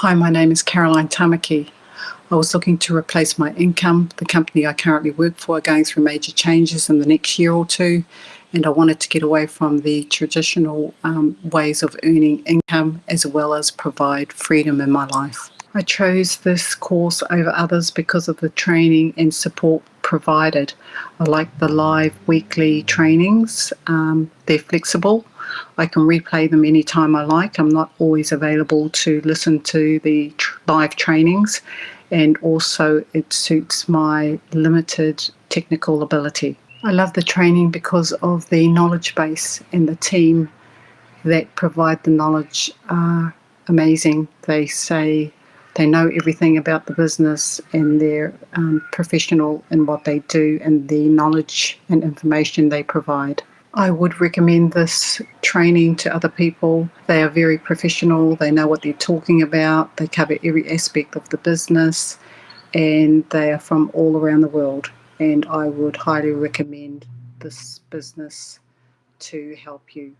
Hi, my name is Caroline Tamaki. I was looking to replace my income. The company I currently work for are going through major changes in the next year or two, and I wanted to get away from the traditional ways of earning income as well as provide freedom in my life. I chose this course over others because of the training and support provided. I like the live weekly trainings. They're flexible. I can replay them anytime I like. I'm not always available to listen to the live trainings, and also it suits my limited technical ability. I love the training because of the knowledge base, and the team that provide the knowledge are amazing. They say they know everything about the business, and they're professional in what they do and the knowledge and information they provide. I would recommend this training to other people. They are very professional. They know what they're talking about. They cover every aspect of the business, and they are from all around the world. And I would highly recommend this business to help you.